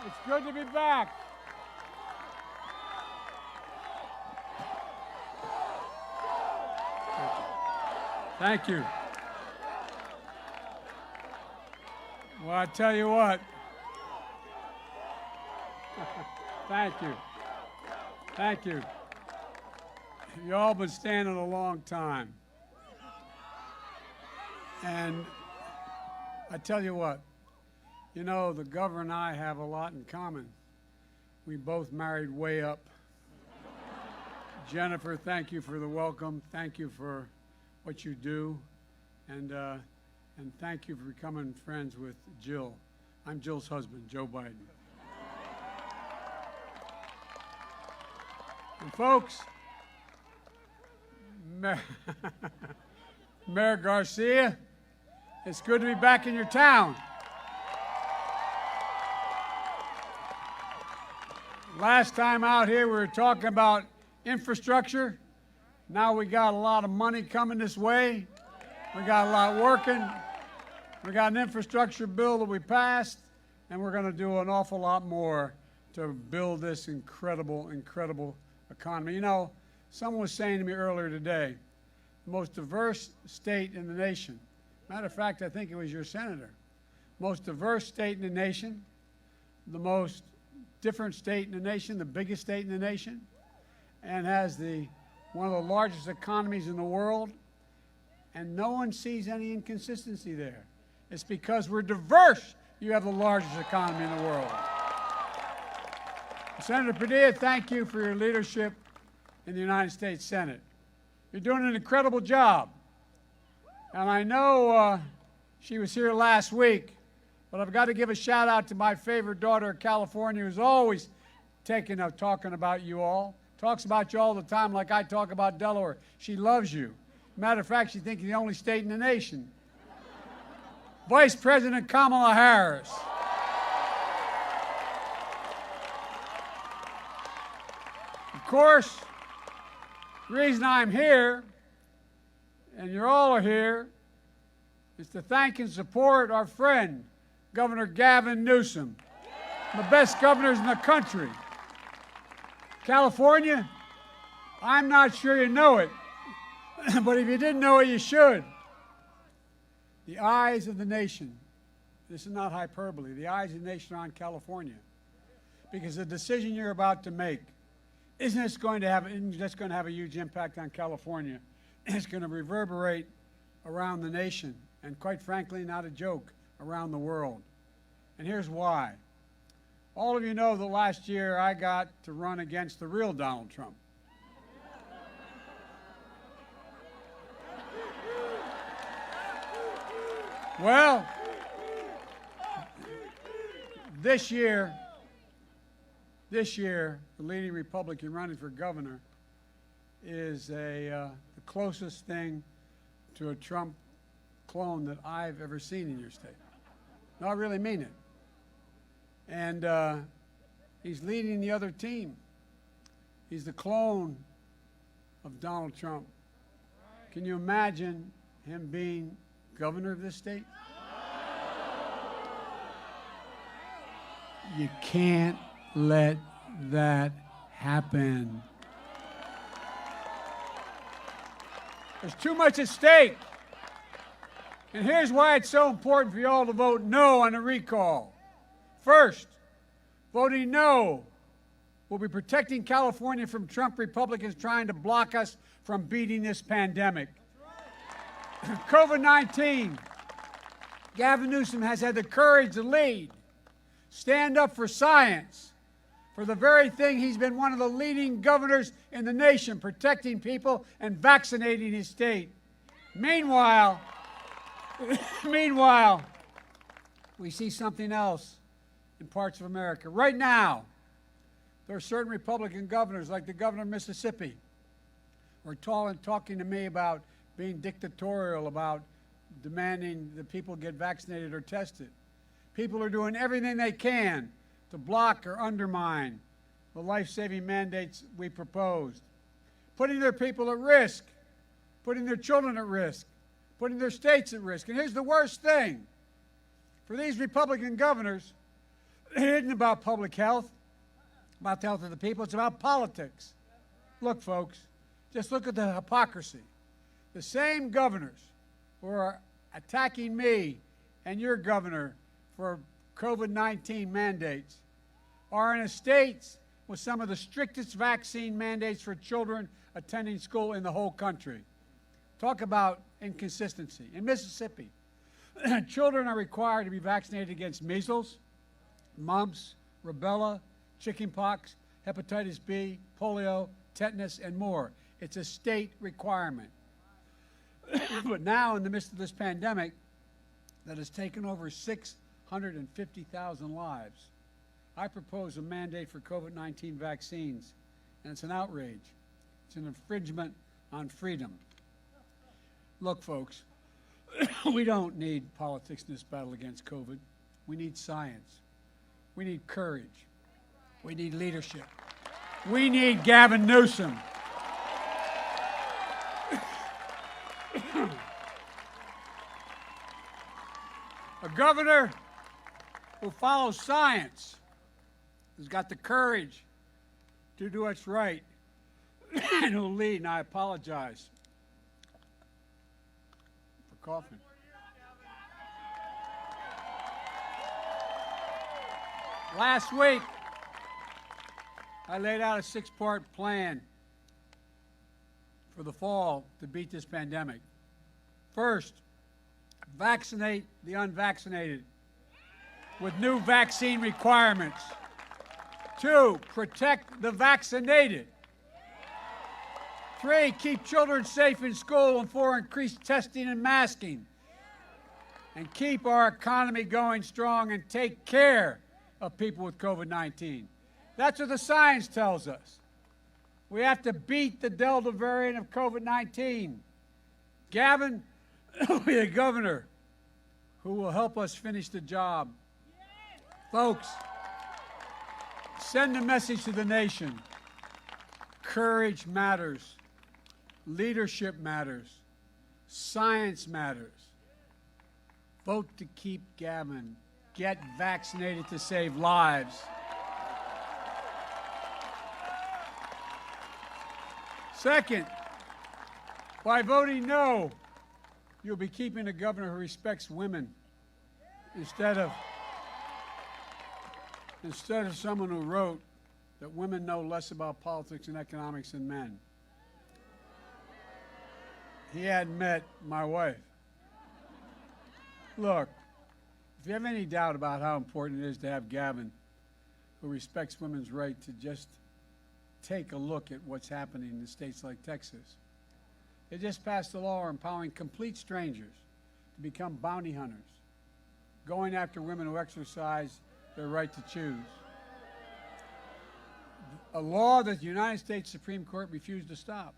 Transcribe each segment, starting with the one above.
It's good to be back. Thank you. Well, I tell you what. Thank you. Thank you. You all been standing a long time. And I tell you what, you know, the governor and I have a lot in common. We both married way up. Jennifer, thank you for the welcome. Thank you for what you do. And thank you for becoming friends with Jill. I'm Jill's husband, Joe Biden. And folks, Mayor Garcia, it's good to be back in your town. Last time out here, we were talking about infrastructure. Now we got a lot of money coming this way. We got a lot working. We got an infrastructure bill that we passed, and we're going to do an awful lot more to build this incredible, incredible economy. You know, someone was saying to me earlier today, the most diverse state in the nation. Matter of fact, I think it was your senator. Most diverse state in the nation, the most different state in the nation, the biggest state in the nation, and has one of the largest economies in the world, and no one sees any inconsistency there. It's because we're diverse you have the largest economy in the world. Senator Padilla, thank you for your leadership in the United States Senate. You're doing an incredible job. And I know she was here last week, but I've got to give a shout out to my favorite daughter of California, who's always talking about you all. Talks about you all the time like I talk about Delaware. She loves you. Matter of fact, she thinks you're the only state in the nation. Vice President Kamala Harris. Of course, the reason I'm here, and you all are here, is to thank and support our friend, Governor Gavin Newsom, the best governors in the country. California, I'm not sure you know it, but if you didn't know it, you should. The eyes of the nation, this is not hyperbole, the eyes of the nation are on California. Because the decision you're about to make isn't just going to have a huge impact on California. It's going to reverberate around the nation, and quite frankly, not a joke, around the world. And here's why. All of you know that last year I got to run against the real Donald Trump. Well, this year, the leading Republican running for governor is the closest thing to a Trump clone that I've ever seen in your state. No, I really mean it. And he's leading the other team. He's the clone of Donald Trump. Can you imagine him being governor of this state? You can't let that happen. There's too much at stake. And here's why it's so important for you all to vote no on the recall. First, voting no will be protecting California from Trump Republicans trying to block us from beating this pandemic. COVID-19, Gavin Newsom has had the courage to lead, stand up for science, for the very thing he's been one of the leading governors in the nation, protecting people and vaccinating his state. Meanwhile, we see something else in parts of America. Right now, there are certain Republican governors, like the governor of Mississippi, who are talking to me about being dictatorial, about demanding that people get vaccinated or tested. People are doing everything they can to block or undermine the life-saving mandates we proposed, putting their people at risk, putting their children at risk, putting their states at risk. And here's the worst thing. For these Republican governors, It isn't about public health, about the health of the people. It's about politics. Look, folks, just look at the hypocrisy. The same governors who are attacking me and your governor for COVID-19 mandates are in states with some of the strictest vaccine mandates for children attending school in the whole country. Talk about inconsistency. In Mississippi, children are required to be vaccinated against measles, mumps, rubella, chickenpox, hepatitis B, polio, tetanus, and more. It's a state requirement. But now, in the midst of this pandemic that has taken over 650,000 lives, I propose a mandate for COVID-19 vaccines, and it's an outrage. It's an infringement on freedom. Look, folks, we don't need politics in this battle against COVID. We need science. We need courage. We need leadership. We need Gavin Newsom. A governor who follows science, who's got the courage to do what's right, and who'll lead, and I apologize for coughing. Last week, I laid out a 6-part plan for the fall to beat this pandemic. First, vaccinate the unvaccinated with new vaccine requirements. 2, protect the vaccinated. 3, keep children safe in school. And 4, increase testing and masking. And keep our economy going strong and take care of people with COVID-19. That's what the science tells us. We have to beat the Delta variant of COVID-19. Gavin will be a governor who will help us finish the job. Folks, send a message to the nation. Courage matters. Leadership matters. Science matters. Vote to keep Gavin. Get vaccinated to save lives. Second, by voting no, you'll be keeping a governor who respects women instead of someone who wrote that women know less about politics and economics than men. He hadn't met my wife. Look, if you have any doubt about how important it is to have Gavin, who respects women's right to just take a look at what's happening in states like Texas. They just passed a law empowering complete strangers to become bounty hunters, going after women who exercise their right to choose. A law that the United States Supreme Court refused to stop.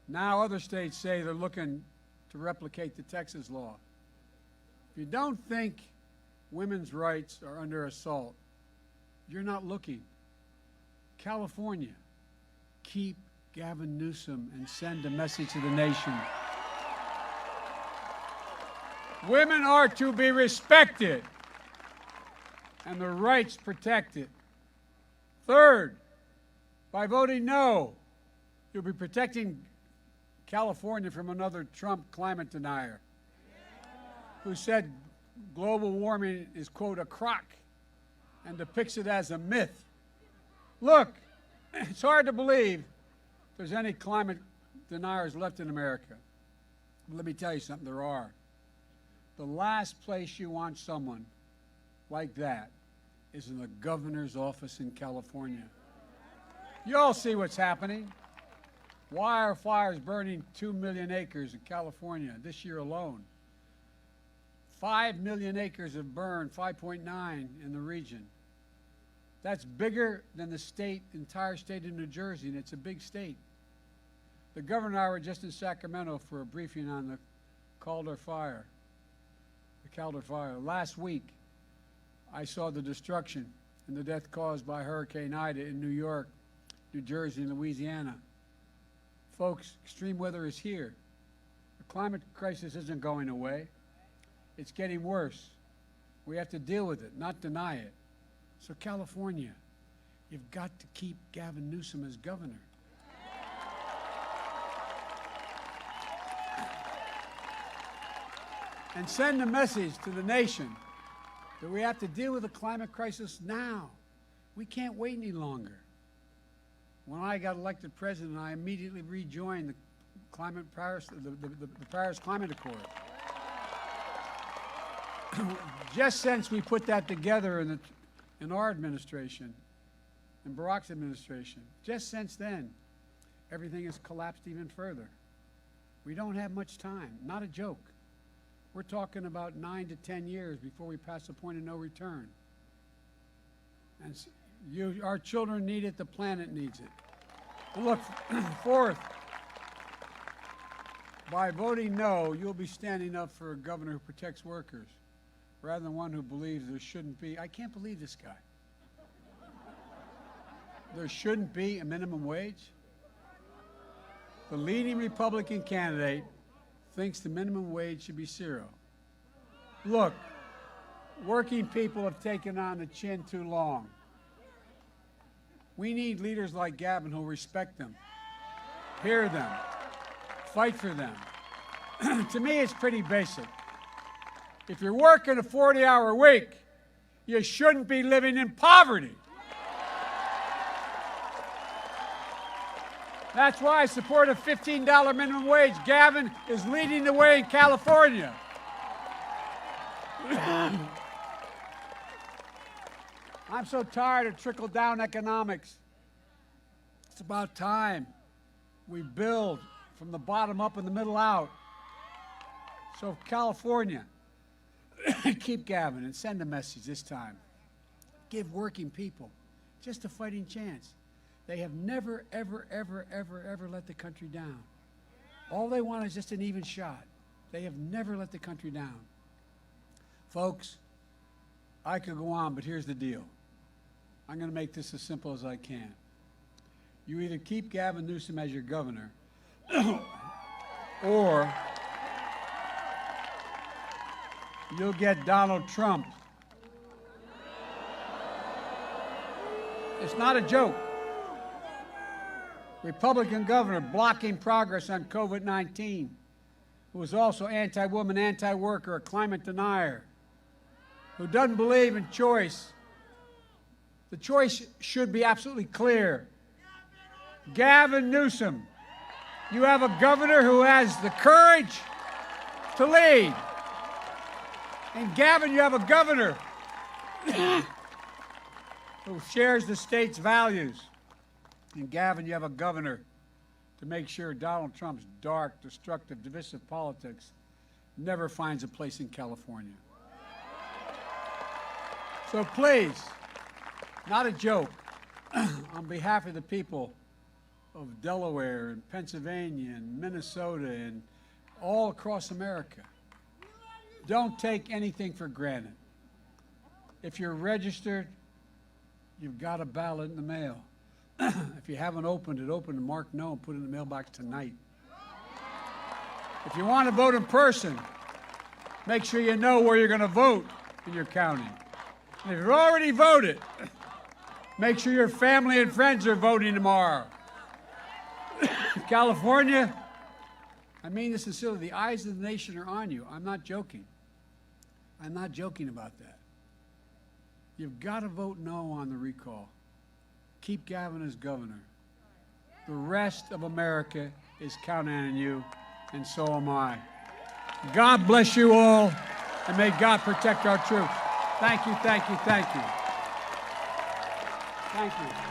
Now other states say they're looking to replicate the Texas law. If you don't think women's rights are under assault, you're not looking. California, keep Gavin Newsom and send a message to the nation. Women are to be respected and their rights protected. Third, by voting no, you'll be protecting California from another Trump climate denier who said global warming is, quote, a crock and depicts it as a myth. Look, it's hard to believe there's any climate deniers left in America. But let me tell you something, there are. The last place you want someone like that is in the governor's office in California. You all see what's happening. Why are fires burning 2 million acres in California this year alone? 5 million acres have burned, 5.9 in the region. That's bigger than the entire state of New Jersey, and it's a big state. The governor and I were just in Sacramento for a briefing on the Calder fire. Last week, I saw the destruction and the death caused by Hurricane Ida in New York, New Jersey, and Louisiana. Folks, extreme weather is here. The climate crisis isn't going away. It's getting worse. We have to deal with it, not deny it. So California, you've got to keep Gavin Newsom as governor. And send a message to the nation that we have to deal with the climate crisis now. We can't wait any longer. When I got elected president, I immediately rejoined the Paris Climate Accord. Just since we put that together in our administration, in Barack's administration, just since then, everything has collapsed even further. We don't have much time, not a joke. We're talking about 9 to 10 years before we pass the point of no return. And our children need it, the planet needs it. And look, fourth, by voting no, you'll be standing up for a governor who protects workers rather than one who believes there shouldn't be. I can't believe this guy. There shouldn't be a minimum wage. The leading Republican candidate thinks the minimum wage should be zero. Look, working people have taken on the chin too long. We need leaders like Gavin who respect them, hear them, fight for them. To me, it's pretty basic. If you're working a 40-hour week, you shouldn't be living in poverty. That's why I support a $15 minimum wage. Gavin is leading the way in California. I'm so tired of trickle-down economics. It's about time we build from the bottom up and the middle out. So California, keep Gavin and send a message this time. Give working people just a fighting chance. They have never, ever, ever, ever, ever let the country down. All they want is just an even shot. They have never let the country down. Folks, I could go on, but here's the deal. I'm going to make this as simple as I can. You either keep Gavin Newsom as your governor, or you'll get Donald Trump. It's not a joke. Republican governor blocking progress on COVID-19, who is also anti-woman, anti-worker, a climate denier, who doesn't believe in choice. The choice should be absolutely clear. Gavin Newsom, you have a governor who has the courage to lead. And Gavin, you have a governor who shares the state's values. And Gavin, you have a governor to make sure Donald Trump's dark, destructive, divisive politics never finds a place in California. So please, not a joke, on behalf of the people of Delaware and Pennsylvania and Minnesota and all across America, don't take anything for granted. If you're registered, you've got a ballot in the mail. If you haven't opened it, open and mark no and put it in the mailbox tonight. If you want to vote in person, make sure you know where you're going to vote in your county. And if you've already voted, make sure your family and friends are voting tomorrow. California, I mean this sincerely, the eyes of the nation are on you. I'm not joking. I'm not joking about that. You've got to vote no on the recall. Keep Gavin as governor. The rest of America is counting on you, and so am I. God bless you all, and may God protect our troops. Thank you, thank you, thank you. Thank you.